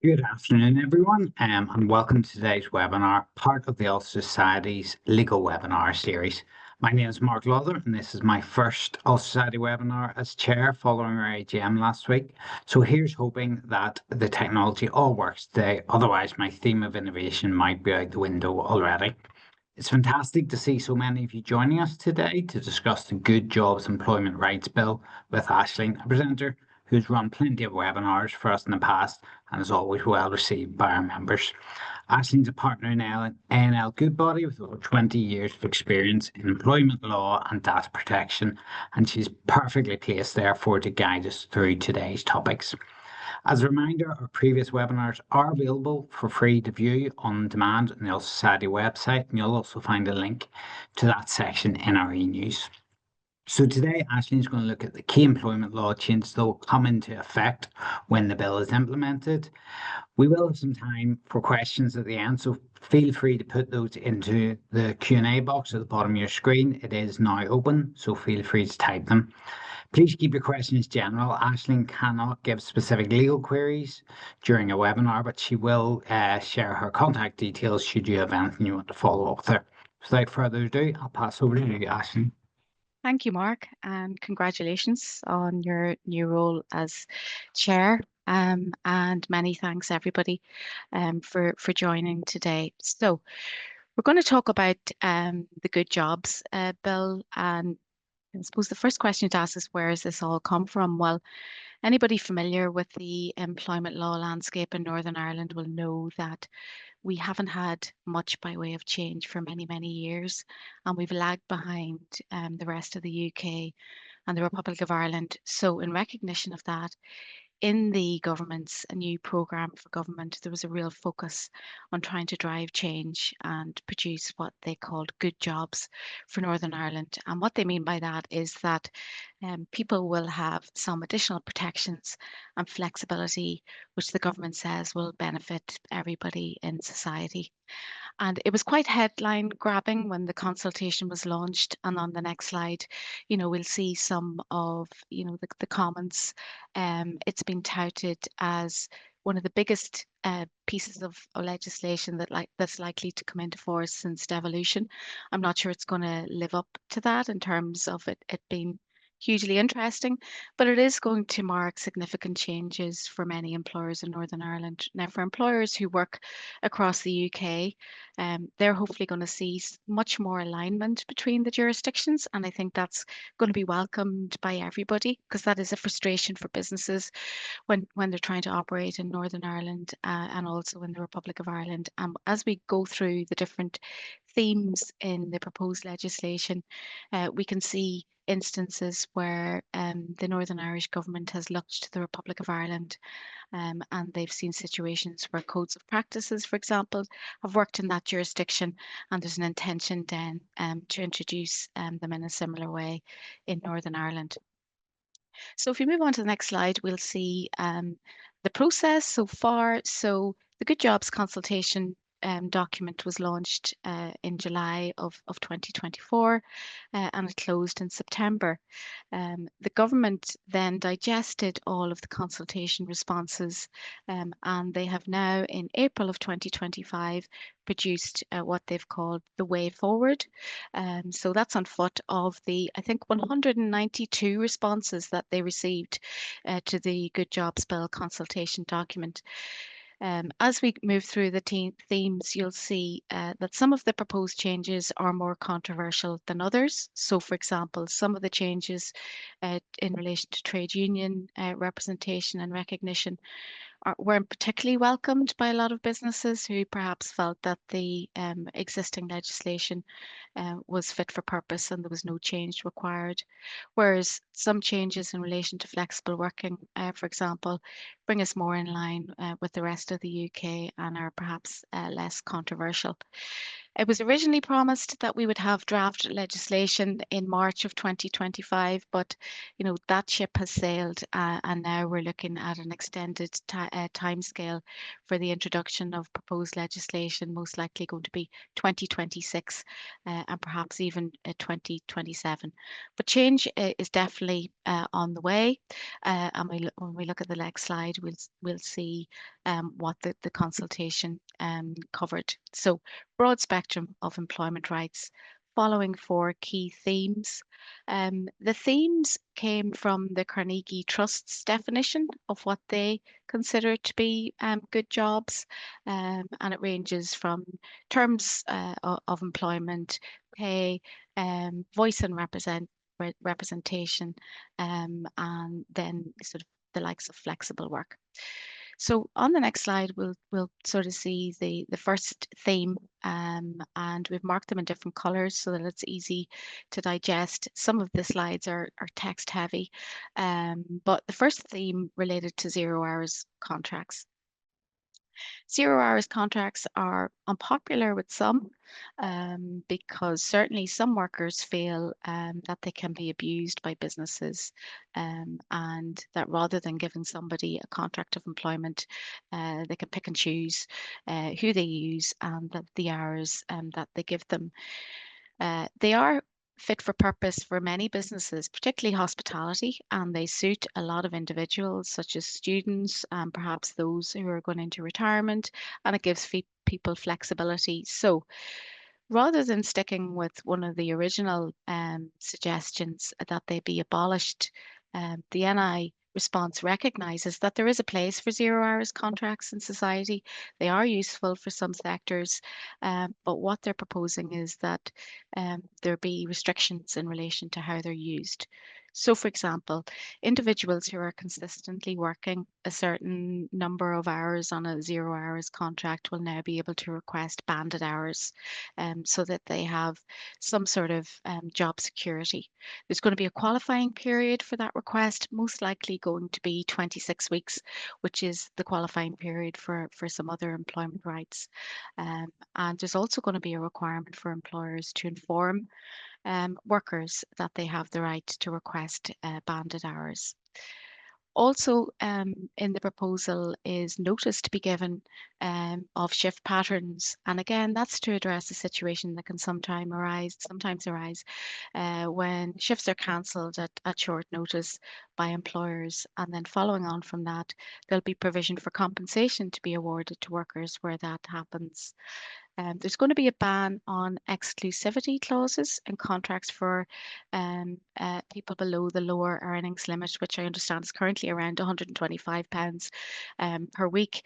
Good afternoon, everyone, and welcome to today's webinar, part of the Ulster Society's legal webinar series. My name is Mark Luther, and this is my first Ulster Society webinar as chair following our AGM last week. So here's hoping that the technology all works today, otherwise my theme of innovation might be out the window already. It's fantastic to see so many of you joining us today to discuss the Good Jobs Employment Rights Bill with Aisling, a presenter who's run plenty of webinars for us in the past and is always well received by our members. Aisling's a partner in ANL Goodbody with over 20 years of experience in employment law and data protection, and she's perfectly placed therefore to guide us through today's topics. As a reminder, our previous webinars are available for free to view on demand on the Ulster Society website, and you'll also find a link to that section in our e-news. So today, Aisling is going to look at the key employment law changes that will come into effect when the bill is implemented. We will have some time for questions at the end, so feel free to put those into the Q&A box at the bottom of your screen. It is now open, so feel free to type them. Please keep your questions general. Aisling cannot give specific legal queries during a webinar, but she will share her contact details should you have anything you want to follow up with her. Without further ado, I'll pass over to you, Aisling. Thank you, Mark, and congratulations on your new role as chair. And many thanks, everybody, for joining today. So we're going to talk about the Good Jobs Bill. And I suppose the first question to ask is, where has this all come from? Well, anybody familiar with the employment law landscape in Northern Ireland will know that we haven't had much by way of change for many, many years, and we've lagged behind the rest of the UK and the Republic of Ireland. So in recognition of that, in the government's new programme for government, there was a real focus on trying to drive change and produce what they called good jobs for Northern Ireland. And what they mean by that is that people will have some additional protections and flexibility, which the government says will benefit everybody in society. And it was quite headline grabbing when the consultation was launched. And on the next slide, we'll see some of, the comments. It's been touted as one of the biggest pieces of legislation that's likely to come into force since devolution. I'm not sure it's going to live up to that in terms of it being hugely interesting, but it is going to mark significant changes for many employers in Northern Ireland. Now, for employers who work across the UK, they're hopefully going to see much more alignment between the jurisdictions, and I think that's going to be welcomed by everybody, because that is a frustration for businesses when they're trying to operate in Northern Ireland and also in the Republic of Ireland. As we go through the different themes in the proposed legislation, we can see instances where the Northern Irish government has looked to the Republic of Ireland, and they've seen situations where codes of practices, for example, have worked in that jurisdiction, and there's an intention then to introduce them in a similar way in Northern Ireland. So if we move on to the next slide, we'll see the process so far. So the Good Jobs consultation document was launched in July of 2024 and it closed in September. The government then digested all of the consultation responses and they have now in April of 2025 produced what they've called the way forward. So that's on foot of the, I think, 192 responses that they received to the Good Jobs Bill consultation document. As we move through the themes, you'll see that some of the proposed changes are more controversial than others. So, for example, some of the changes in relation to trade union representation and recognition weren't particularly welcomed by a lot of businesses who perhaps felt that the existing legislation was fit for purpose and there was no change required. Whereas some changes in relation to flexible working, for example, bring us more in line with the rest of the UK and are perhaps less controversial. It was originally promised that we would have draft legislation in March of 2025, but that ship has sailed, and now we're looking at an extended timescale for the introduction of proposed legislation, most likely going to be 2026, and perhaps even 2027. But change is definitely on the way, and when we look at the next slide, we'll see what the consultation covered. So broad spectrum of employment rights, following four key themes. The themes came from the Carnegie Trust's definition of what they consider to be good jobs, and it ranges from terms of employment, pay, voice and representation, and then sort of the likes of flexible work. So on the next slide, we'll sort of see the first theme, and we've marked them in different colors so that it's easy to digest. Some of the slides are text heavy, but the first theme related to 0 hours contracts. 0 hours contracts are unpopular with some, because certainly some workers feel that they can be abused by businesses, and that rather than giving somebody a contract of employment, they can pick and choose who they use and the hours that they give them. They are fit for purpose for many businesses, particularly hospitality, and they suit a lot of individuals, such as students and perhaps those who are going into retirement, and it gives people flexibility. So rather than sticking with one of the original suggestions that they be abolished, the NI response recognises that there is a place for 0 hours contracts in society. They are useful for some sectors, but what they're proposing is that there be restrictions in relation to how they're used. So, for example, individuals who are consistently working a certain number of hours on a 0 hours contract will now be able to request banded hours, so that they have some sort of job security. There's going to be a qualifying period for that request, most likely going to be 26 weeks, which is the qualifying period for some other employment rights. And there's also going to be a requirement for employers to inform workers that they have the right to request banded hours. Also, in the proposal is notice to be given of shift patterns. And again, that's to address a situation that can sometimes arise when shifts are cancelled at short notice by employers. And then following on from that, there'll be provision for compensation to be awarded to workers where that happens. There's going to be a ban on exclusivity clauses in contracts for people below the lower earnings limit, which I understand is currently around £125 per week.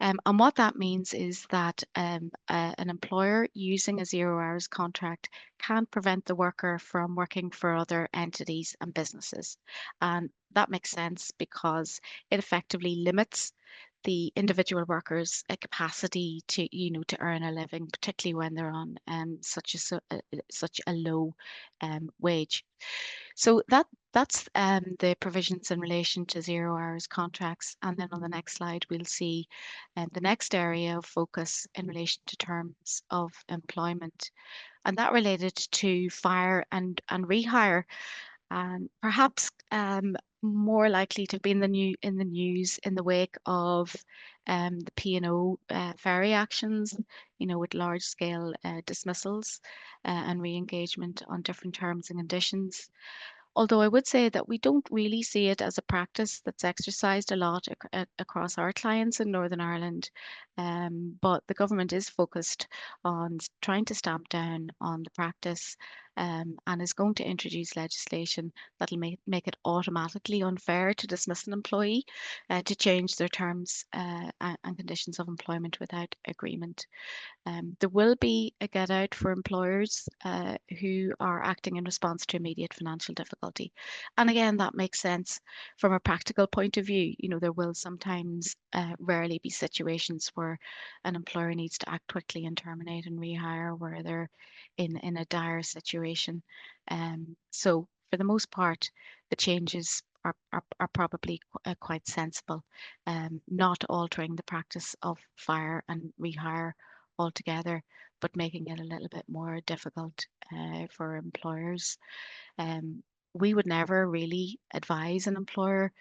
And what that means is that an employer using a 0 hours contract can prevent the worker from working for other entities and businesses. And that makes sense because it effectively limits the individual workers' capacity to earn a living, particularly when they're on such a low wage. So that's the provisions in relation to 0 hours contracts. And then on the next slide, we'll see the next area of focus in relation to terms of employment, and that related to fire and rehire, and perhaps more likely to be in the news in the wake of the P&O ferry actions, with large scale dismissals and re-engagement on different terms and conditions. Although I would say that we don't really see it as a practice that's exercised a lot across our clients in Northern Ireland, but the government is focused on trying to stamp down on the practice, and is going to introduce legislation that'll make it automatically unfair to dismiss an employee to change their terms and conditions of employment without agreement. There will be a get out for employers who are acting in response to immediate financial difficulty. And again, that makes sense from a practical point of view. There will sometimes rarely be situations where an employer needs to act quickly and terminate and rehire where they're in a dire situation. So for the most part, the changes are probably quite sensible, not altering the practice of fire and rehire altogether, but making it a little bit more difficult for employers. Um, we would never really advise an employer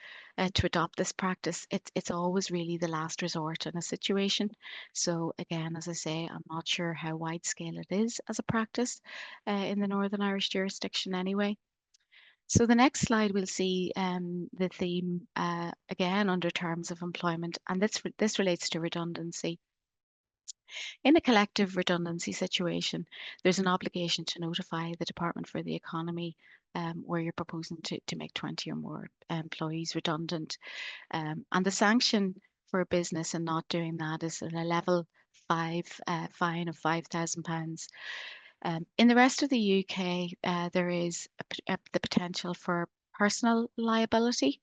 to adopt this practice. It's always really the last resort in a situation. So again, as I say, I'm not sure how wide scale it is as a practice in the Northern Irish jurisdiction anyway. So the next slide we'll see the theme again under terms of employment, and this relates to redundancy. In a collective redundancy situation, there's an obligation to notify the Department for the Economy where you're proposing to make 20 or more employees redundant. And the sanction for a business in not doing that is a level 5 fine of £5,000. In the rest of the UK, there is the potential for personal liability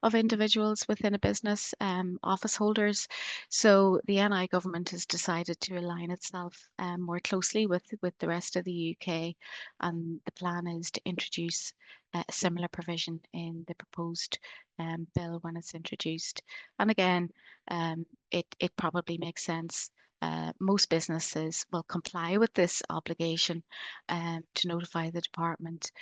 of individuals within a business, office holders. So the NI government has decided to align itself more closely with the rest of the UK, and the plan is to introduce a similar provision in the proposed bill when it's introduced. And again, it probably makes sense. Most businesses will comply with this obligation to notify the department.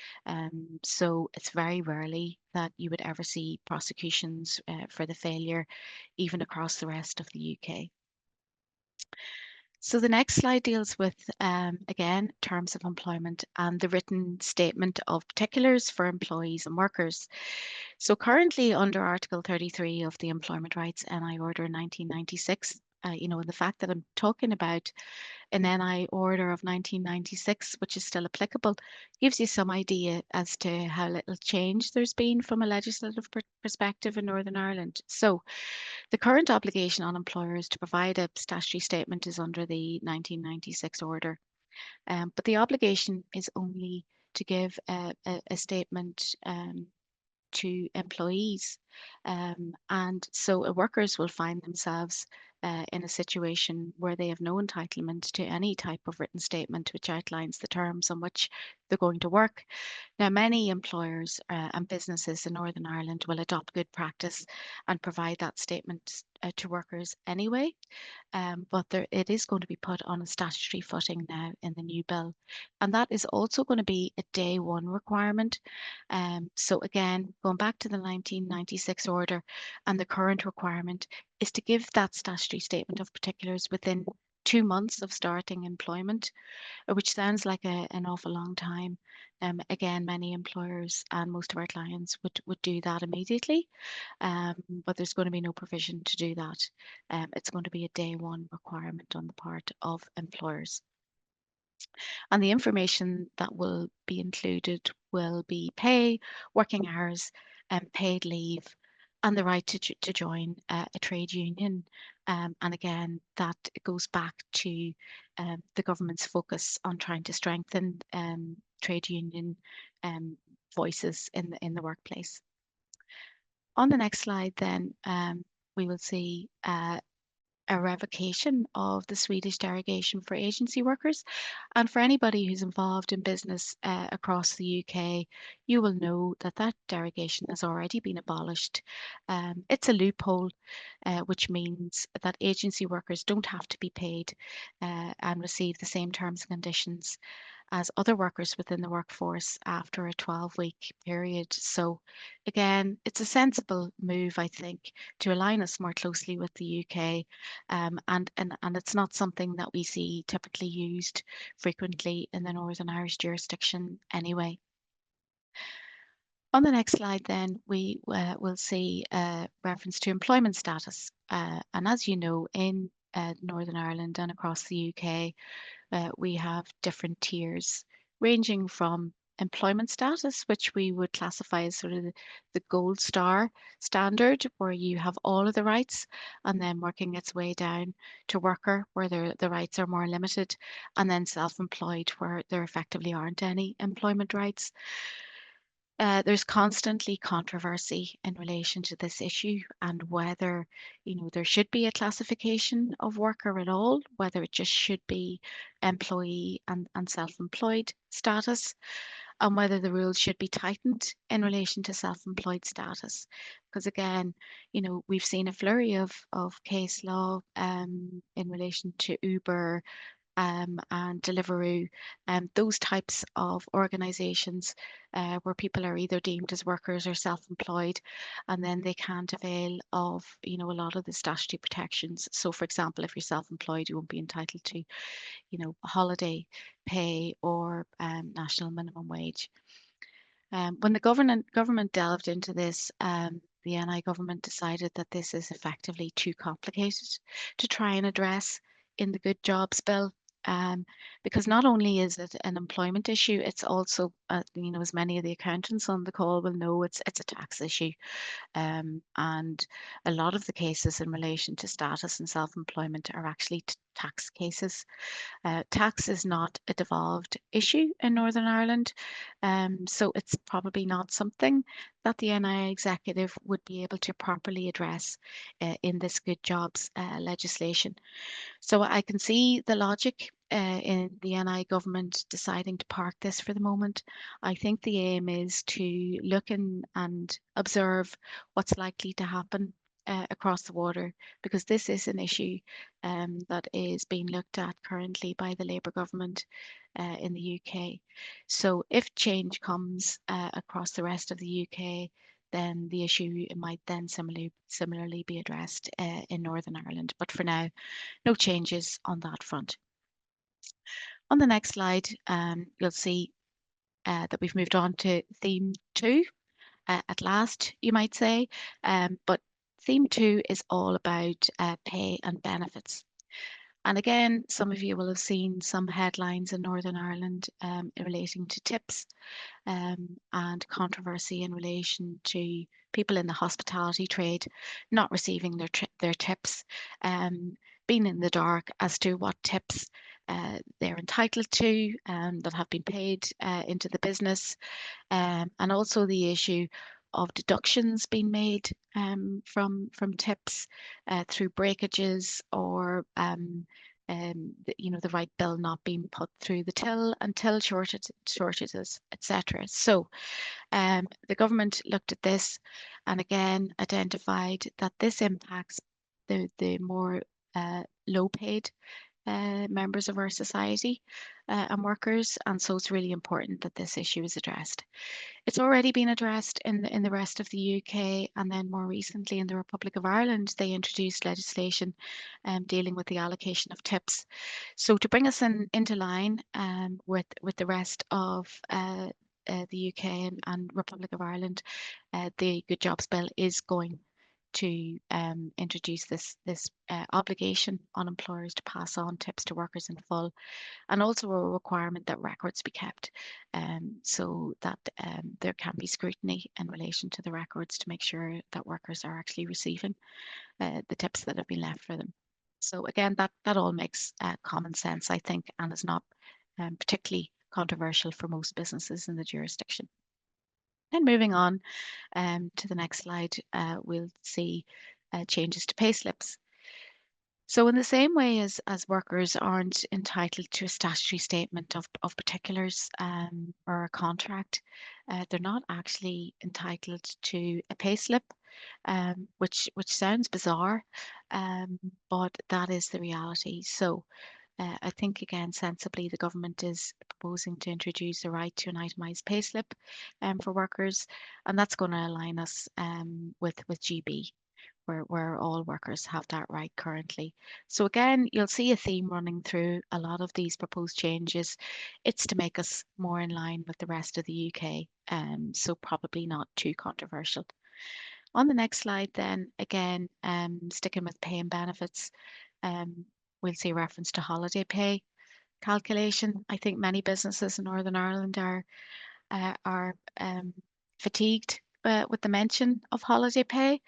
So it's very rarely that you would ever see prosecutions for the failure, even across the rest of the UK. So the next slide deals with, again, terms of employment and the written statement of particulars for employees and workers. So currently under Article 33 of the Employment Rights NI Order 1996, the fact that I'm talking about an NI Order of 1996, which is still applicable, gives you some idea as to how little change there's been from a legislative perspective in Northern Ireland. So the current obligation on employers to provide a statutory statement is under the 1996 order, but the obligation is only to give a statement to employees. And so workers will find themselves in a situation where they have no entitlement to any type of written statement which outlines the terms on which they're going to work. Now, many employers and businesses in Northern Ireland will adopt good practice and provide that statement to workers anyway, but it is going to be put on a statutory footing now in the new bill. And that is also going to be a day one requirement. So again, going back to the 1996 order, and the current requirement is to give that statutory statement of particulars within 2 months of starting employment, which sounds like an awful long time. Again, many employers and most of our clients would do that immediately, but there's going to be no provision to do that. It's going to be a day one requirement on the part of employers. And the information that will be included will be pay, working hours, and paid leave, and the right to join a trade union. And again, that goes back to the government's focus on trying to strengthen trade union voices in the workplace. On the next slide, then, we will see a revocation of the Swedish derogation for agency workers. And for anybody who's involved in business across the UK, you will know that that derogation has already been abolished. It's a loophole, which means that agency workers don't have to be paid and receive the same terms and conditions as other workers within the workforce after a 12-week period. So again, it's a sensible move, I think, to align us more closely with the UK. And it's not something that we see typically used frequently in the Northern Irish jurisdiction anyway. On the next slide, then, we will see a reference to employment status. And as you know, in Northern Ireland and across the UK, we have different tiers ranging from employment status, which we would classify as sort of the gold star standard, where you have all of the rights, and then working its way down to worker, where the rights are more limited, and then self-employed, where there effectively aren't any employment rights. There's constantly controversy in relation to this issue and whether, there should be a classification of worker at all, whether it just should be employee and self-employed status, and whether the rules should be tightened in relation to self-employed status. Because again, we've seen a flurry of case law in relation to Uber, and Deliveroo, those types of organisations where people are either deemed as workers or self-employed, and then they can't avail of, a lot of the statutory protections. So, for example, if you're self-employed, you won't be entitled to, holiday pay or national minimum wage. When the government delved into this, the NI government decided that this is effectively too complicated to try and address in the Good Jobs Bill. Because not only is it an employment issue, it's also, as many of the accountants on the call will know, it's a tax issue. And a lot of the cases in relation to status and self-employment are actually tax cases. Tax is not a devolved issue in Northern Ireland, so it's probably not something that the NI executive would be able to properly address in this Good Jobs legislation. So I can see the logic in the NI government deciding to park this for the moment. I think the aim is to look and observe what's likely to happen across the water, because this is an issue that is being looked at currently by the Labour government in the UK. So if change comes across the rest of the UK, then the issue might then similarly be addressed in Northern Ireland. But for now, no changes on that front. On the next slide, you'll see that we've moved on to theme 2, at last, you might say. But theme 2 is all about pay and benefits. And again, some of you will have seen some headlines in Northern Ireland relating to tips and controversy in relation to people in the hospitality trade not receiving their tips, being in the dark as to what tips they're entitled to that have been paid into the business, and also the issue of deductions being made from tips through breakages or the right bill not being put through the till until shortages, etc. So the government looked at this and again identified that this impacts the more low paid members of our society and workers, and so it's really important that this issue is addressed. It's already been addressed in the rest of the UK, and then more recently in the Republic of Ireland, they introduced legislation dealing with the allocation of tips. So to bring us into line with the rest of the UK and Republic of Ireland, the Good Jobs Bill is going to introduce this obligation on employers to pass on tips to workers in full, and also a requirement that records be kept, so that there can be scrutiny in relation to the records to make sure that workers are actually receiving the tips that have been left for them. So again, that all makes common sense, I think, and is not particularly controversial for most businesses in the jurisdiction. And moving on to the next slide, we'll see changes to payslips. So in the same way as workers aren't entitled to a statutory statement of particulars or a contract, they're not actually entitled to a payslip, which sounds bizarre, but that is the reality. So I think again sensibly the government is proposing to introduce a right to an itemised payslip for workers, and that's going to align us with GB, where all workers have that right currently. So again, you'll see a theme running through a lot of these proposed changes. It's to make us more in line with the rest of the UK, so probably not too controversial. On the next slide then, again, sticking with pay and benefits, we'll see a reference to holiday pay calculation. I think many businesses in Northern Ireland are fatigued with the mention of holiday pay,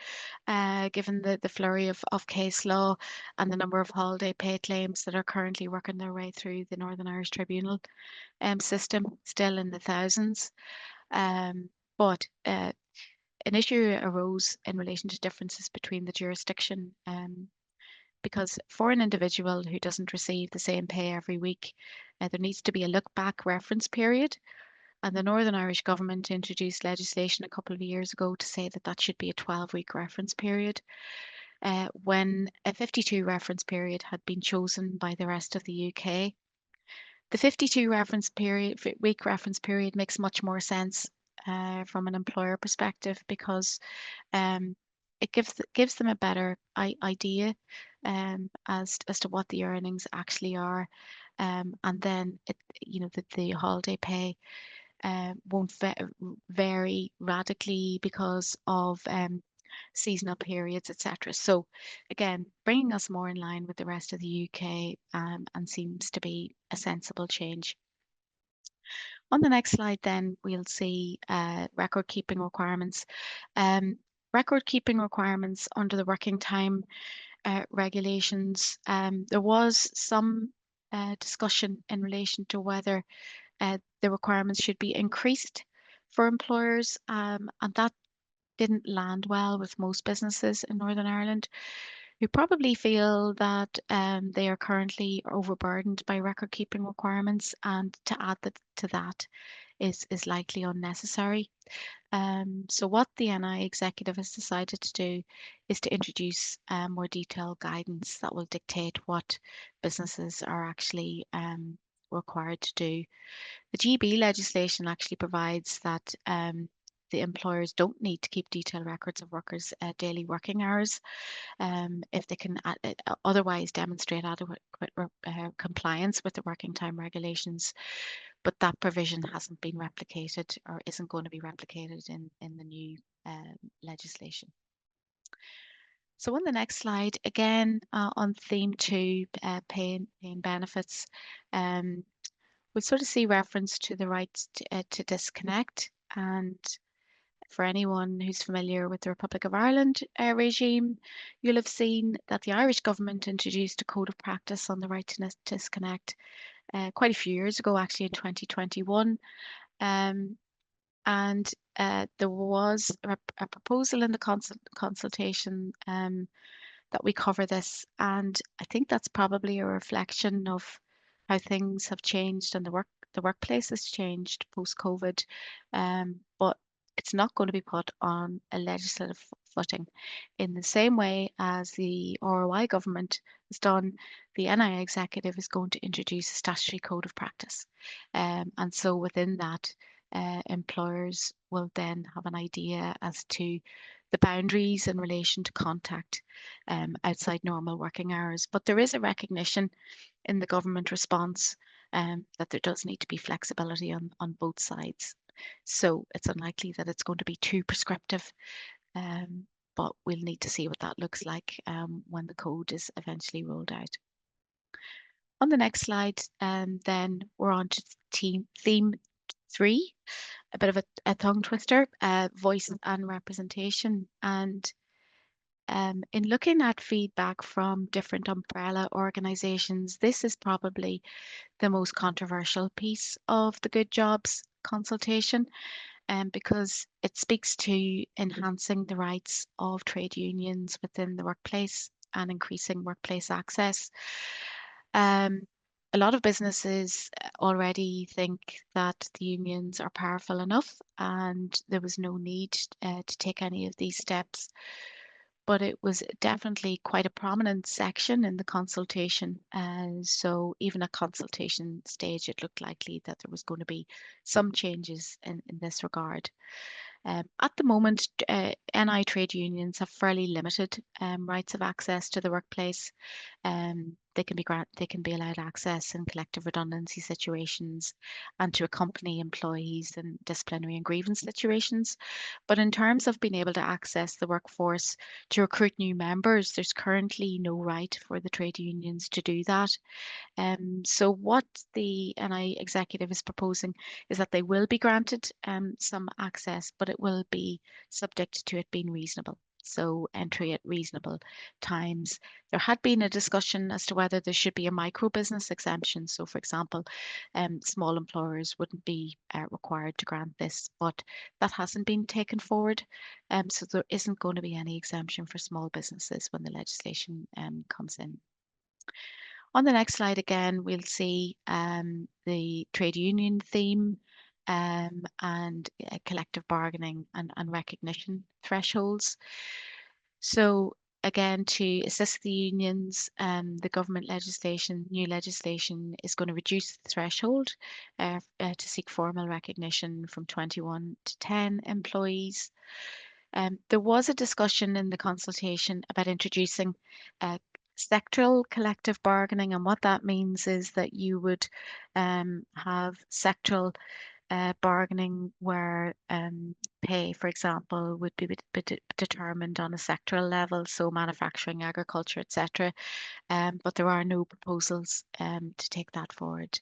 given the flurry of case law and the number of holiday pay claims that are currently working their way through the Northern Irish Tribunal system, still in the thousands. But an issue arose in relation to differences between the jurisdiction, because for an individual who doesn't receive the same pay every week, there needs to be a look back reference period. And the Northern Irish government introduced legislation a couple of years ago to say that should be a 12-week reference period. When a 52 reference period had been chosen by the rest of the UK, The 52 week reference period makes much more sense from an employer perspective, because it gives them a better idea as to what the earnings actually are, and then the holiday pay won't vary radically because of seasonal periods, etc. So again, bringing us more in line with the rest of the UK, and seems to be a sensible change. On the next slide, then we'll see record keeping requirements. Record keeping requirements under the working time regulations. There was some discussion in relation to whether the requirements should be increased for employers, and that didn't land well with most businesses in Northern Ireland, who probably feel that they are currently overburdened by record keeping requirements, and to add to that is likely unnecessary. So what the NI executive has decided to do is to introduce more detailed guidance that will dictate what businesses are actually required to do. The GB legislation actually provides that the employers don't need to keep detailed records of workers' daily working hours if they can otherwise demonstrate adequate compliance with the working time regulations. But that provision hasn't been replicated, or isn't going to be replicated in the new legislation. So on the next slide, again on theme 2, pay and benefits, we'll sort of see reference to the right to disconnect. And for anyone who's familiar with the Republic of Ireland regime, you'll have seen that the Irish government introduced a code of practice on the right to disconnect quite a few years ago, actually in 2021. And there was a proposal in the consultation that we cover this, and I think that's probably a reflection of how things have changed and the workplace has changed post-COVID, but it's not going to be put on a legislative footing. In the same way as the ROI government has done, the NI executive is going to introduce a statutory code of practice, and so within that, employers will then have an idea as to the boundaries in relation to contact outside normal working hours. But there is a recognition in the government response that there does need to be flexibility on both sides. So it's unlikely that it's going to be too prescriptive, but we'll need to see what that looks like when the code is eventually rolled out. On the next slide, then we're on to theme 3, a bit of a tongue twister, voice and representation. And in looking at feedback from different umbrella organisations, this is probably the most controversial piece of the Good Jobs consultation, because it speaks to enhancing the rights of trade unions within the workplace and increasing workplace access. A lot of businesses already think that the unions are powerful enough and there was no need to take any of these steps. But it was definitely quite a prominent section in the consultation. So even at consultation stage, it looked likely that there was going to be some changes in this regard. At the moment, NI trade unions have fairly limited rights of access to the workplace. They can be allowed access in collective redundancy situations and to accompany employees in disciplinary and grievance situations. But in terms of being able to access the workforce to recruit new members, there's currently no right for the trade unions to do that. So what the NI executive is proposing is that they will be granted some access, but it will be subject to it being reasonable. So entry at reasonable times. There had been a discussion as to whether there should be a micro business exemption. So for example, small employers wouldn't be required to grant this, but that hasn't been taken forward. So there isn't going to be any exemption for small businesses when the legislation comes in. On the next slide, again, we'll see the trade union theme and collective bargaining and recognition thresholds. So again, to assist the unions, the government new legislation is going to reduce the threshold to seek formal recognition from 21 to 10 employees. There was a discussion in the consultation about introducing sectoral collective bargaining, and what that means is that you would have sectoral bargaining where pay, for example, would be determined on a sectoral level, so manufacturing, agriculture, etc. But there are no proposals to take that forward.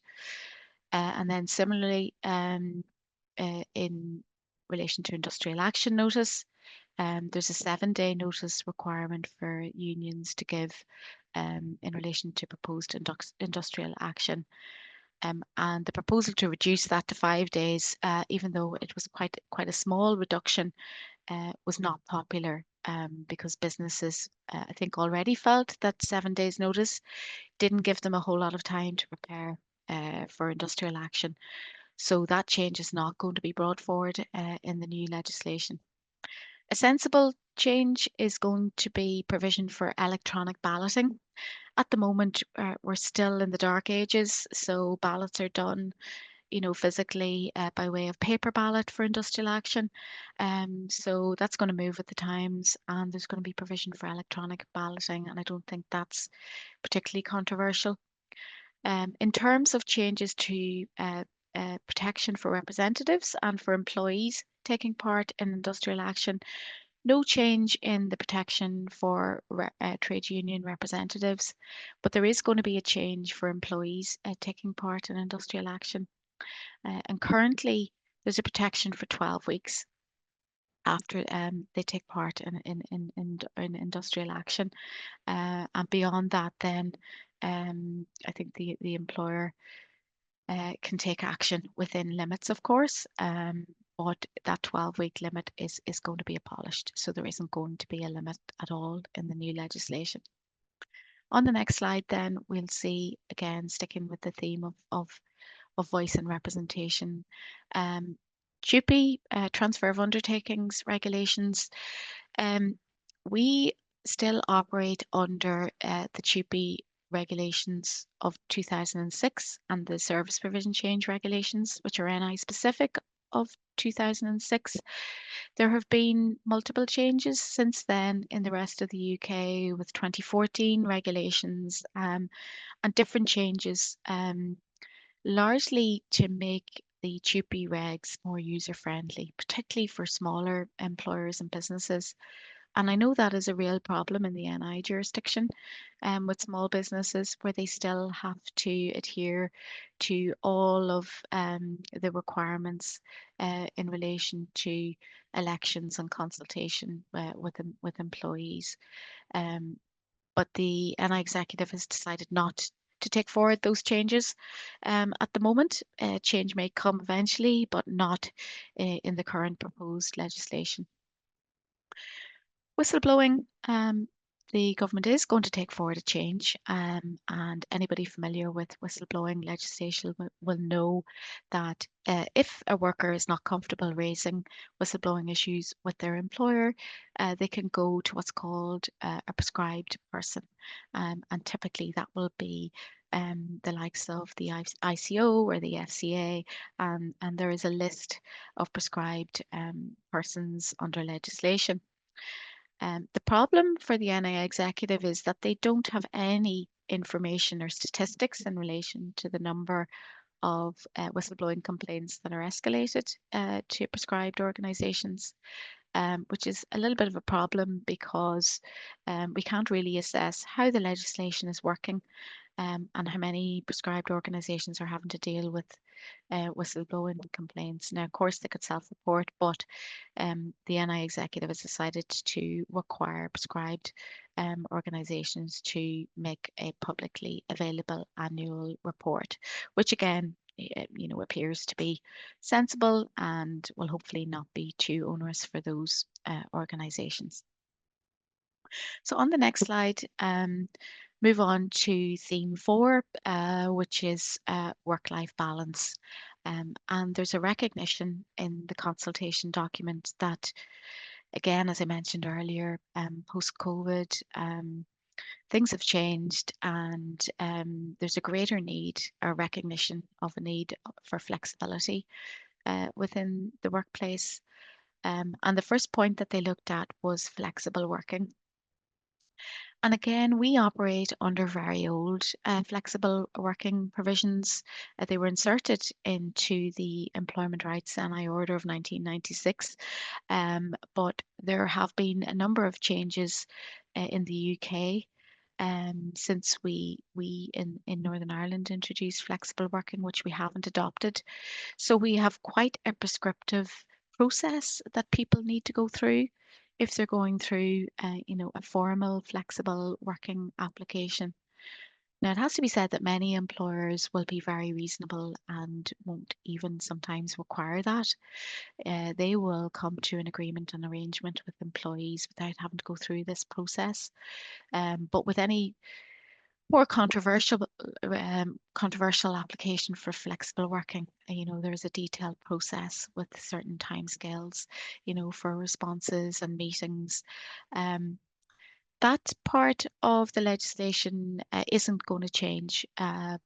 And then similarly, in relation to industrial action notice, there's a 7-day notice requirement for unions to give in relation to proposed industrial action. And the proposal to reduce that to 5 days, even though it was quite a small reduction, was not popular because businesses, I think, already felt that 7 days notice didn't give them a whole lot of time to prepare for industrial action. So that change is not going to be brought forward in the new legislation. A sensible change is going to be provision for electronic balloting. At the moment, we're still in the dark ages, so ballots are done, physically by way of paper ballot for industrial action. So that's going to move with the times, and there's going to be provision for electronic balloting, and I don't think that's particularly controversial. In terms of changes to protection for representatives and for employees taking part in industrial action, no change in the protection for trade union representatives, but there is going to be a change for employees taking part in industrial action. And currently, there's a protection for 12 weeks after they take part in industrial action. And beyond that, then I think the employer can take action within limits, of course. But that 12-week limit is going to be abolished. So there isn't going to be a limit at all in the new legislation. On the next slide, then, we'll see, again, sticking with the theme of voice and representation. CIPP, transfer of undertakings regulations. We still operate under the CIPP regulations of 2006 and the service provision change regulations, which are NI specific, of 2006. There have been multiple changes since then in the rest of the UK with 2014 regulations and different changes, largely to make the CIPP regs more user friendly, particularly for smaller employers and businesses. And I know that is a real problem in the NI jurisdiction with small businesses where they still have to adhere to all of the requirements in relation to elections and consultation with employees. But the NI executive has decided not to take forward those changes at the moment. Change may come eventually, but not in the current proposed legislation. Whistleblowing, the government is going to take forward a change, and anybody familiar with whistleblowing legislation will know that if a worker is not comfortable raising whistleblowing issues with their employer, they can go to what's called a prescribed person, and typically that will be the likes of the ICO or the FCA, and there is a list of prescribed persons under legislation. The problem for the NI executive is that they don't have any information or statistics in relation to the number of whistleblowing complaints that are escalated to prescribed organisations, which is a little bit of a problem because we can't really assess how the legislation is working and how many prescribed organisations are having to deal with whistleblowing complaints. Now, of course, they could self-report, but the NI executive has decided to require prescribed organisations to make a publicly available annual report, which again, appears to be sensible and will hopefully not be too onerous for those organisations. So on the next slide, move on to theme 4, which is work-life balance. And there's a recognition in the consultation document that Again, as I mentioned earlier, post-COVID, things have changed, and there's a greater need, a recognition of a need for flexibility within the workplace. And the first point that they looked at was flexible working. And again, we operate under very old flexible working provisions. They were inserted into the Employment Rights NI Order of 1996, but there have been a number of changes in the UK since we in Northern Ireland introduced flexible working, which we haven't adopted. So we have quite a prescriptive process that people need to go through if they're going through, a formal flexible working application. Now, it has to be said that many employers will be very reasonable and won't even sometimes require that. They will come to an agreement and arrangement with employees without having to go through this process. But with any more controversial application for flexible working, there's a detailed process with certain timescales, for responses and meetings. That part of the legislation isn't going to change,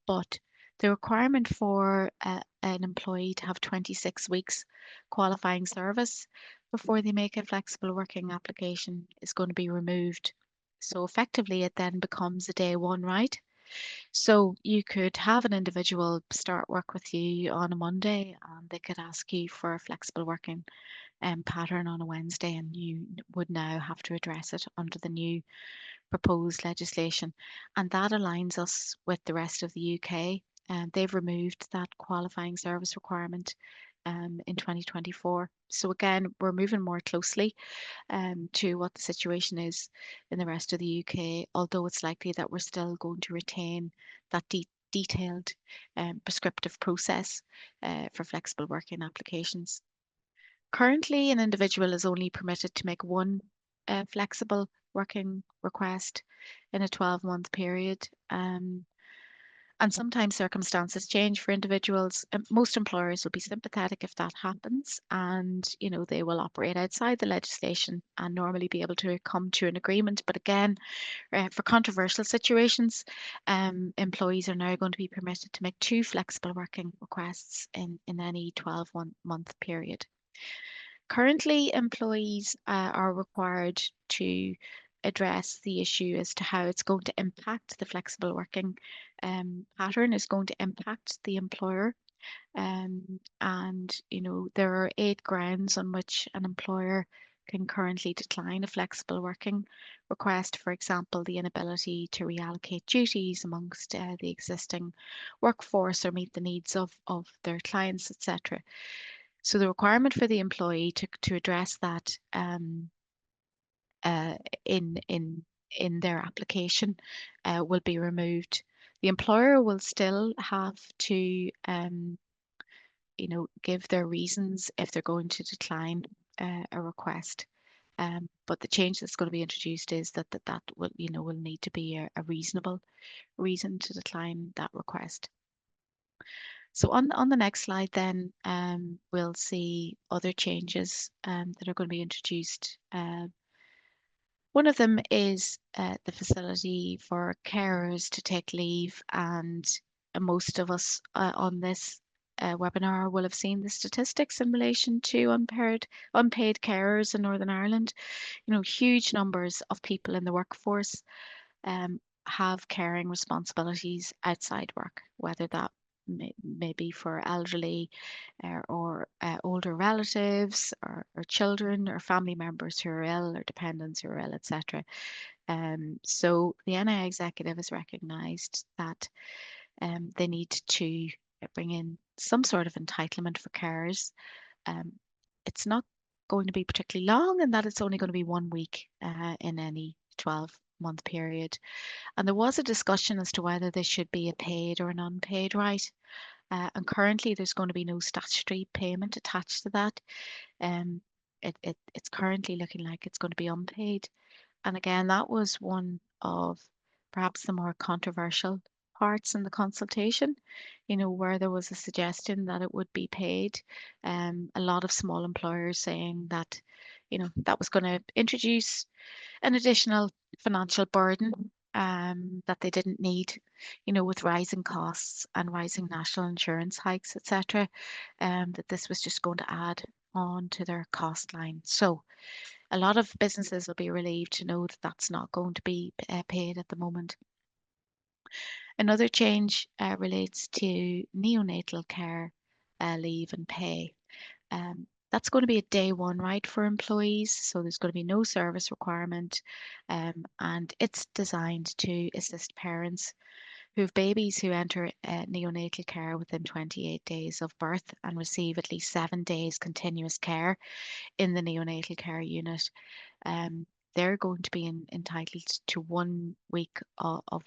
but the requirement for an employee to have 26 weeks qualifying service before they make a flexible working application is going to be removed. So effectively, it then becomes a day one right. So you could have an individual start work with you on a Monday, and they could ask you for a flexible working pattern on a Wednesday, and you would now have to address it under the new proposed legislation. And that aligns us with the rest of the UK. And they've removed that qualifying service requirement in 2024. So again, we're moving more closely to what the situation is in the rest of the UK, although it's likely that we're still going to retain that detailed prescriptive process for flexible working applications. Currently, an individual is only permitted to make one flexible working request in a 12-month period. And sometimes circumstances change for individuals. Most employers will be sympathetic if that happens, and they will operate outside the legislation and normally be able to come to an agreement. But again, for controversial situations, employees are now going to be permitted to make two flexible working requests in any 12-month period. Currently, employees are required to address the issue as to how it's going to impact the flexible working pattern is going to impact the employer. And there are 8 grounds on which an employer can currently decline a flexible working request. For example, the inability to reallocate duties amongst the existing workforce or meet the needs of their clients, etc. So the requirement for the employee to address that uh, in their application will be removed. The employer will still have to give their reasons if they're going to decline a request. But the change that's going to be introduced is that will need to be a reasonable reason to decline that request. So on the next slide then, we'll see other changes that are going to be introduced. One of them is the facility for carers to take leave, and most of us on this webinar will have seen the statistics in relation to unpaid carers in Northern Ireland. Huge numbers of people in the workforce have caring responsibilities outside work, whether that may be for elderly or older relatives or children or family members who are ill or dependents who are ill, etc. So the NI executive has recognised that they need to bring in some sort of entitlement for carers. It's not going to be particularly long, and that it's only going to be 1 week in any 12-month period. And there was a discussion as to whether this should be a paid or an unpaid right. And currently, there's going to be no statutory payment attached to that. It's currently looking like it's going to be unpaid. And again, that was one of perhaps the more controversial parts in the consultation, where there was a suggestion that it would be paid. A lot of small employers saying that, that was going to introduce an additional financial burden that they didn't need, with rising costs and rising national insurance hikes, etc., that this was just going to add on to their cost line. So a lot of businesses will be relieved to know that that's not going to be paid at the moment. Another change relates to neonatal care leave and pay. That's going to be a day one right for employees, so there's going to be no service requirement, and it's designed to assist parents who have babies who enter neonatal care within 28 days of birth and receive at least 7 days continuous care in the neonatal care unit. They're going to be entitled to 1 week of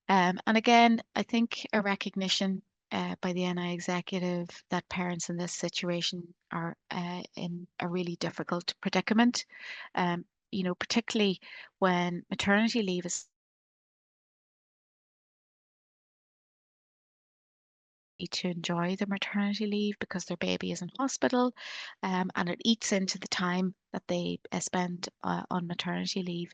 and again, I think a recognition by the NI executive that parents in this situation are in a really difficult predicament, particularly when maternity leave is to enjoy the maternity leave because their baby is in hospital, and it eats into the time that they spend on maternity leave.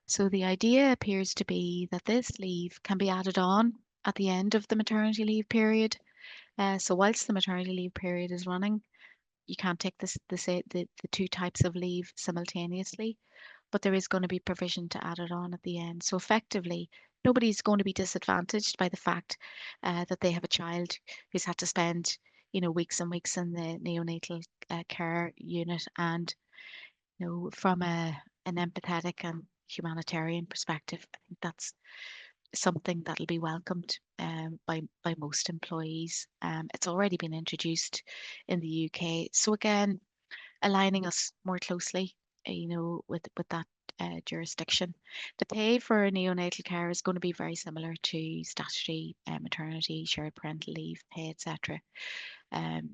So the idea appears to be that this leave can be added on at the end of the maternity leave period. So whilst the maternity leave period is running, you can't take the two types of leave simultaneously, but there is going to be provision to add it on at the end. So effectively, nobody's going to be disadvantaged by the fact that they have a child who's had to spend, weeks and weeks in the neonatal care unit. And from an empathetic and humanitarian perspective, I think that's something that'll be welcomed by most employees. It's already been introduced in the UK, so again, aligning us more closely, with that jurisdiction. The pay for neonatal care is going to be very similar to statutory maternity, shared parental leave pay, etc. Um,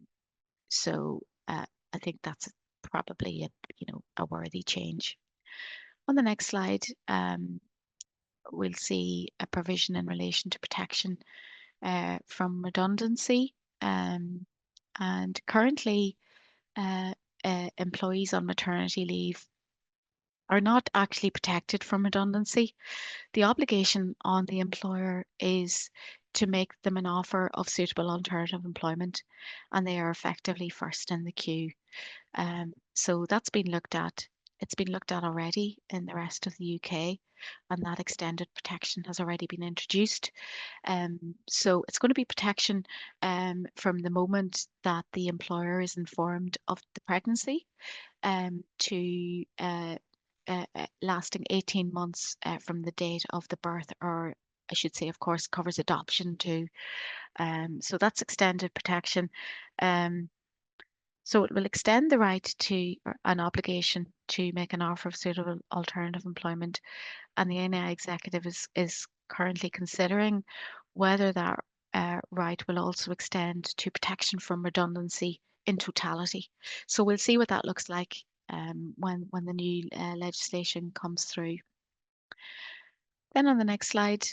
so I think that's probably a worthy change. On the next slide, we'll see a provision in relation to protection from redundancy. And currently, employees on maternity leave are not actually protected from redundancy. The obligation on the employer is to make them an offer of suitable alternative employment, and they are effectively first in the queue. So that's been looked at. It's been looked at already in the rest of the UK, and that extended protection has already been introduced. So it's going to be protection from the moment that the employer is informed of the pregnancy to lasting 18 months from the date of the birth, or I should say, of course, covers adoption too. So that's extended protection. So it will extend the right to or an obligation to make an offer of suitable alternative employment, and the NI executive is currently considering whether that right will also extend to protection from redundancy in totality. So we'll see what that looks like when the new legislation comes through. Then on the next slide,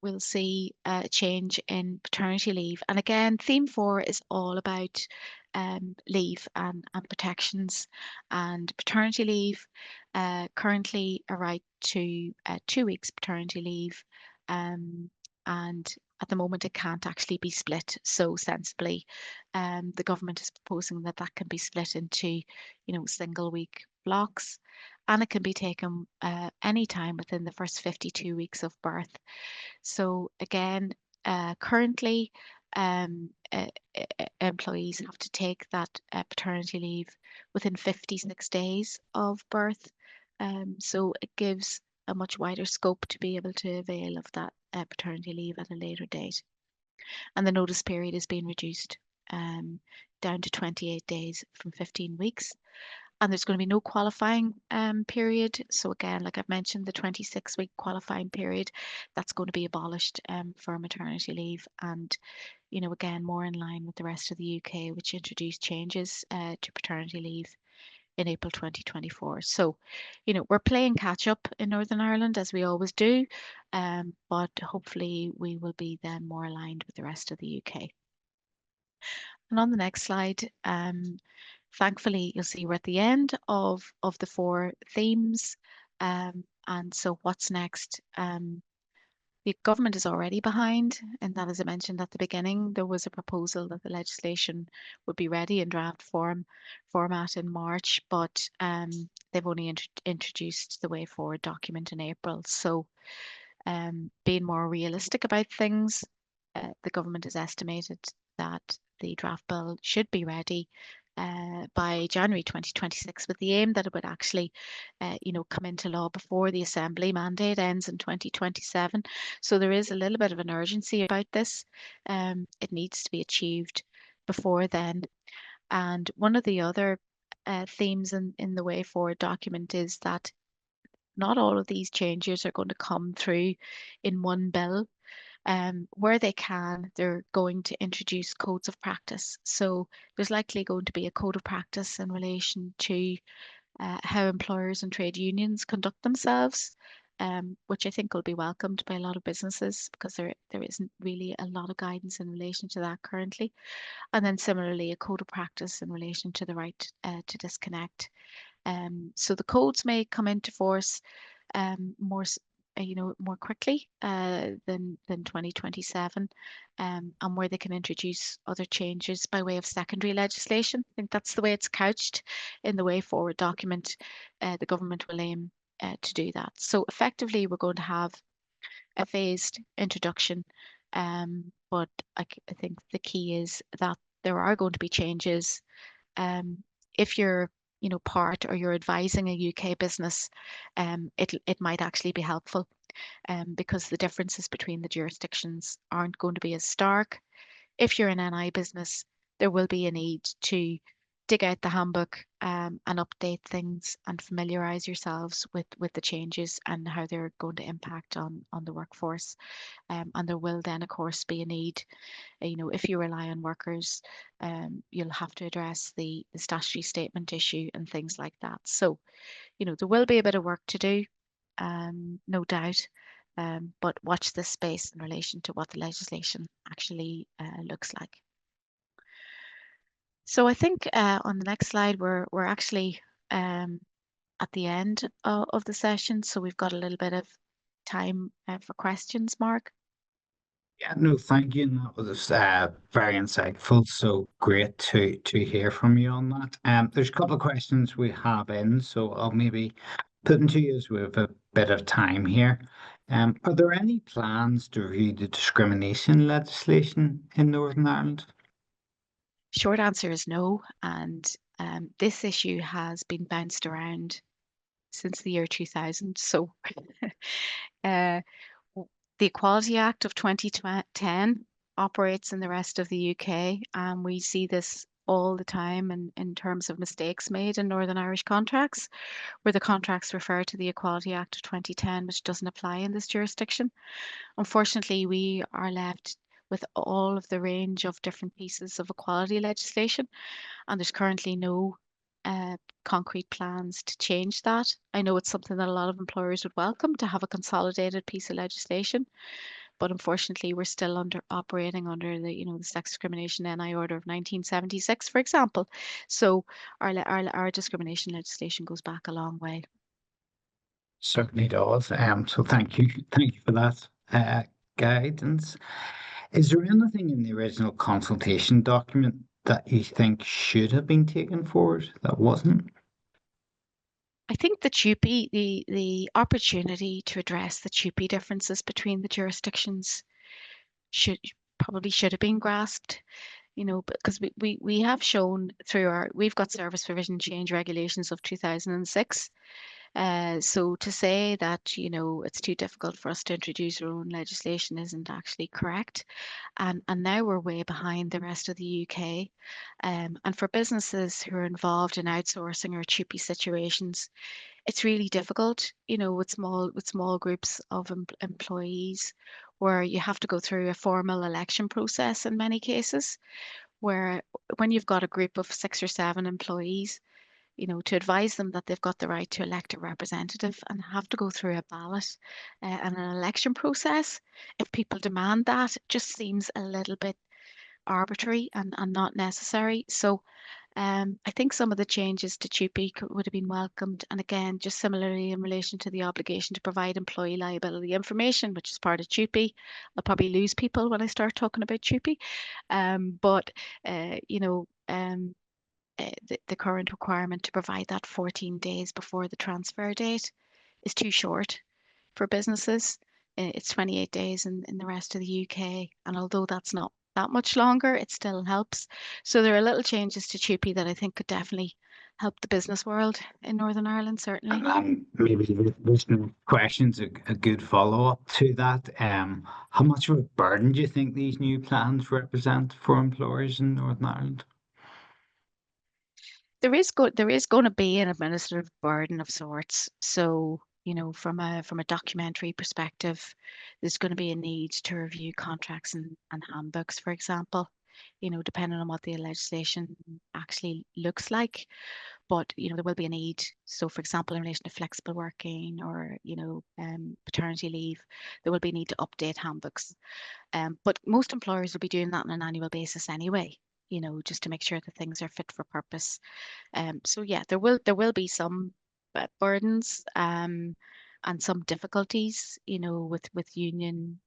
we'll see a change in paternity leave. And again, theme 4 is all about leave and protections. And paternity leave, currently a right to 2 weeks paternity leave. And at the moment, it can't actually be split so sensibly. The government is proposing that that can be split into, single week blocks, and it can be taken any time within the first 52 weeks of birth. So again, currently, employees have to take that paternity leave within 56 days of birth. So it gives a much wider scope to be able to avail of that paternity leave at a later date. And the notice period is being reduced down to 28 days from 15 weeks. And there's going to be no qualifying period. So again, like I've mentioned, the 26-week qualifying period, that's going to be abolished for maternity leave. And, again, more in line with the rest of the UK, which introduced changes to paternity leave in April 2024. So, we're playing catch up in Northern Ireland as we always do, but hopefully we will be then more aligned with the rest of the UK. And on the next slide, thankfully, you'll see we're at the end of the 4 themes. And so what's next? The government is already behind, and that, as I mentioned at the beginning, there was a proposal that the legislation would be ready in draft format in March, but they've only introduced the way forward document in April. So being more realistic about things, the government has estimated that the draft bill should be ready by January 2026, with the aim that it would actually, come into law before the Assembly mandate ends in 2027. So there is a little bit of an urgency about this. It needs to be achieved before then. And one of the other themes in the way forward document is that not all of these changes are going to come through in one bill. Where they can, they're going to introduce codes of practice. So there's likely going to be a code of practice in relation to how employers and trade unions conduct themselves, which I think will be welcomed by a lot of businesses because there isn't really a lot of guidance in relation to that currently. And then similarly, a code of practice in relation to the right to disconnect. So the codes may come into force more quickly than 2027, and where they can introduce other changes by way of secondary legislation. I think that's the way it's couched in the way forward document. The government will aim to do that. So effectively, we're going to have a phased introduction, but I think the key is that there are going to be changes. If you're part or you're advising a UK business, it might actually be helpful, because the differences between the jurisdictions aren't going to be as stark. If you're an NI business, there will be a need to dig out the handbook, and update things and familiarize yourselves with the changes and how they're going to impact on the workforce. And there will then, of course, be a need, if you rely on workers, you'll have to address the statutory statement issue and things like that. So, there will be a bit of work to do, no doubt, but watch this space in relation to what the legislation actually looks like. So I think on the next slide, we're actually at the end of the session, so we've got a little bit of time for questions, Mark. Yeah, no, thank you. And that was very insightful. So great to hear from you on that. There's a couple of questions we have in, so I'll maybe put them to you as we have a bit of time here. Are there any plans to review the discrimination legislation in Northern Ireland? Short answer is no, and this issue has been bounced around since the year 2000. So uh, the Equality Act of 2010 operates in the rest of the UK, and we see this all the time in terms of mistakes made in Northern Irish contracts, where the contracts refer to the Equality Act of 2010, which doesn't apply in this jurisdiction. Unfortunately, we are left with all of the range of different pieces of equality legislation, and there's currently no concrete plans to change that. I know it's something that a lot of employers would welcome, to have a consolidated piece of legislation, but unfortunately we're still operating under the Sex Discrimination NI Order of 1976, for example. So our discrimination legislation goes back a long way. Certainly does. So thank you for that guidance. Is there anything in the original consultation document that you think should have been taken forward that wasn't? I think the CIPP, the opportunity to address the CIPP differences between the jurisdictions should have been grasped, because we have shown through we've got service provision change regulations of 2006. So to say that, it's too difficult for us to introduce our own legislation isn't actually correct. And now we're way behind the rest of the UK. And for businesses who are involved in outsourcing or CIPP situations, it's really difficult, with small groups of employees, where you have to go through a formal election process in many cases, where when you've got a group of 6 or 7 employees, to advise them that they've got the right to elect a representative and have to go through a ballot and an election process. If people demand that, it just seems a little bit arbitrary and not necessary. So I think some of the changes to CIPP would have been welcomed. And again, just similarly in relation to the obligation to provide employee liability information, which is part of CIPP. I'll probably lose people when I start talking about CIPP. But, the current requirement to provide that 14 days before the transfer date is too short for businesses. It's 28 days in the rest of the UK. And although that's not that much longer, it still helps. So there are little changes to CIPP that I think could definitely help the business world in Northern Ireland, certainly. And maybe this question's a good follow-up to that. How much of a burden do you think these new plans represent for employers in Northern Ireland? There is going to be an administrative burden of sorts. So, from a documentary perspective, there's going to be a need to review contracts and handbooks, for example, depending on what the legislation actually looks like. But, there will be a need. So, for example, in relation to flexible working or, paternity leave, there will be a need to update handbooks. But most employers will be doing that on an annual basis anyway, just to make sure that things are fit for purpose. So yeah, there will be some burdens and some difficulties, with union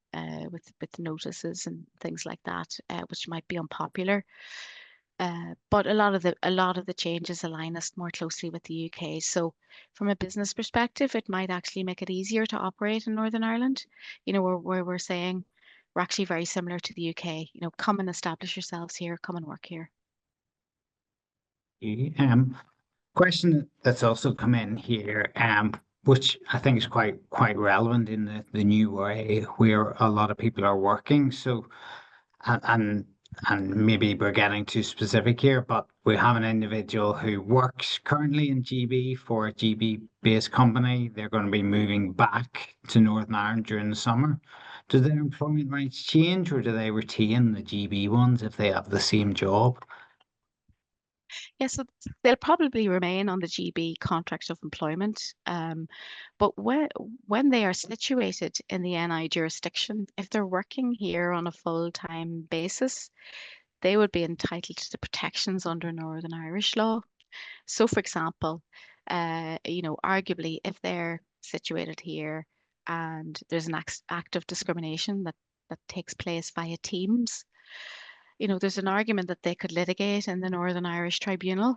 with notices and things like that, which might be unpopular. But a lot of the changes align us more closely with the UK. So from a business perspective, it might actually make it easier to operate in Northern Ireland, where we're saying we're actually very similar to the UK. Come and establish yourselves here, come and work here. Question that's also come in here, which I think is quite relevant in the new way where a lot of people are working. So, and and maybe we're getting too specific here, but we have an individual who works currently in GB for a GB-based company. They're going to be moving back to Northern Ireland during the summer. Do their employment rights change, or do they retain the GB ones if they have the same job? Yes, so they'll probably remain on the GB contract of employment. But when they are situated in the NI jurisdiction, if they're working here on a full-time basis, they would be entitled to the protections under Northern Irish law. So, for example, arguably, if they're situated here and there's an act of discrimination that takes place via Teams, there's an argument that they could litigate in the Northern Irish Tribunal.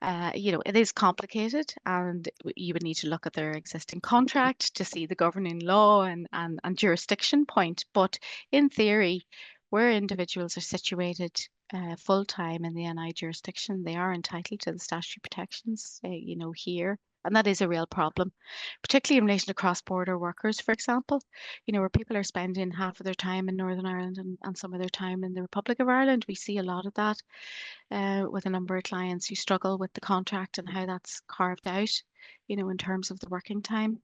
It is complicated, and you would need to look at their existing contract to see the governing law and jurisdiction point. But in theory, where individuals are situated full time in the NI jurisdiction, they are entitled to the statutory protections, here. And that is a real problem, particularly in relation to cross-border workers, for example, where people are spending half of their time in Northern Ireland and some of their time in the Republic of Ireland. We see a lot of that with a number of clients who struggle with the contract and how that's carved out, in terms of the working time.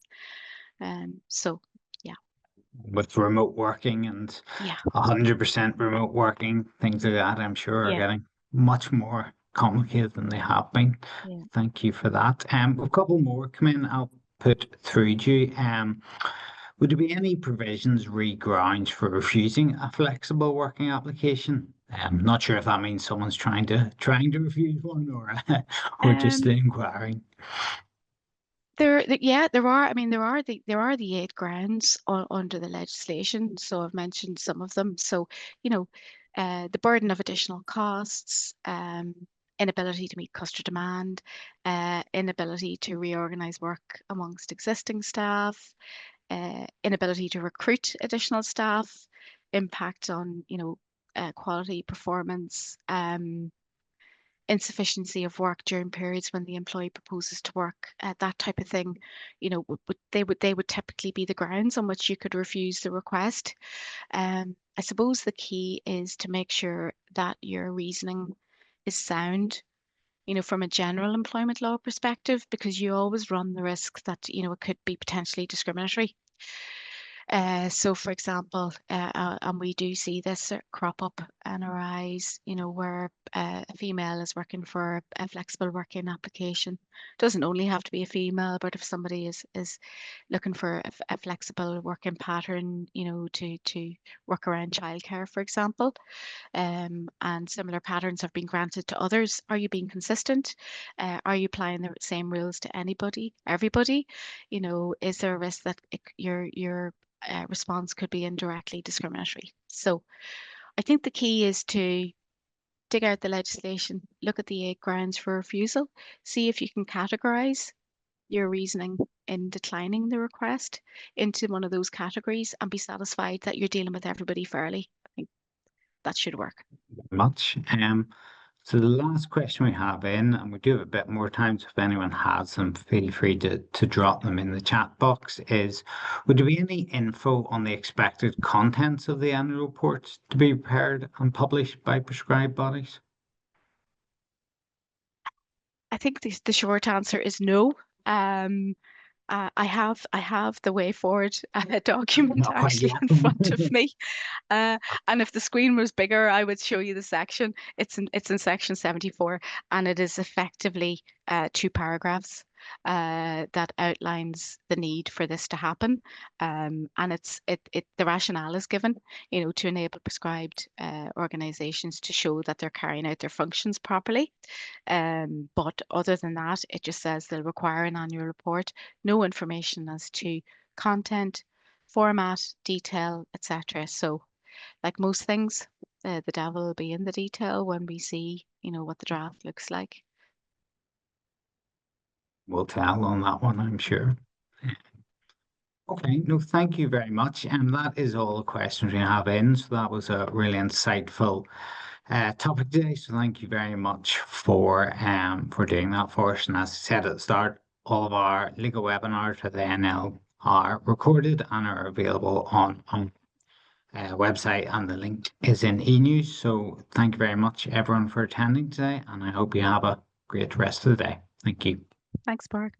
So, yeah, With remote working and yeah, 100% remote working, things like that, I'm sure are yeah, getting much more complicated than they have been. yeah. Thank you for that. A couple more come in, I'll put through to you. Would there be any provisions re grounds for refusing a flexible working application? Not sure if that means someone's trying to refuse one or or just Um, inquiring. yeah, there are. I mean, there are the 8 grounds under the legislation. So I've mentioned some of them. So, the burden of additional costs, inability to meet customer demand, inability to reorganize work amongst existing staff, inability to recruit additional staff, impact on, quality performance, insufficiency of work during periods when the employee proposes to work, that type of thing, they would typically be the grounds on which you could refuse the request. I suppose the key is to make sure that your reasoning is sound, from a general employment law perspective, because you always run the risk that, it could be potentially discriminatory. So, for example, and we do see this crop up and arise, where a female is working for a flexible working application. Doesn't only have to be a female, but if somebody is looking for a flexible working pattern, to work around childcare, for example, and similar patterns have been granted to others. Are you being consistent? Are you applying the same rules to everybody? Is there a risk that your response could be indirectly discriminatory? So I think the key is to dig out the legislation, look at the 8 grounds for refusal, see if you can categorize your reasoning in declining the request into one of those categories and be satisfied that you're dealing with everybody fairly. I think that should work. Much. So the last question we have in, and we do have a bit more time, so if anyone has them, feel free to drop them in the chat box, is would there be any info on the expected contents of the annual reports to be prepared and published by prescribed bodies? I think the short answer is no. I have the way forward document Not quite actually yet. in front of me. Uh, and if the screen was bigger, I would show you the section. It's in section 74, and it is effectively 2 paragraphs that outlines the need for this to happen. And the rationale is given, to enable prescribed organisations to show that they're carrying out their functions properly. But other than that, it just says they'll require an annual report, no information as to content, format, detail, etc. So like most things, the devil will be in the detail when we see, what the draft looks like. We'll tell on that one, I'm sure. Okay, no, thank you very much. And that is all the questions we have in. So that was a really insightful topic today. So thank you very much for doing that for us. And as I said at the start, all of our legal webinars for the NL are recorded and are available on website, and the link is in e-news. So thank you very much everyone for attending today, and I hope you have a great rest of the day. Thank you. Thanks, Bart.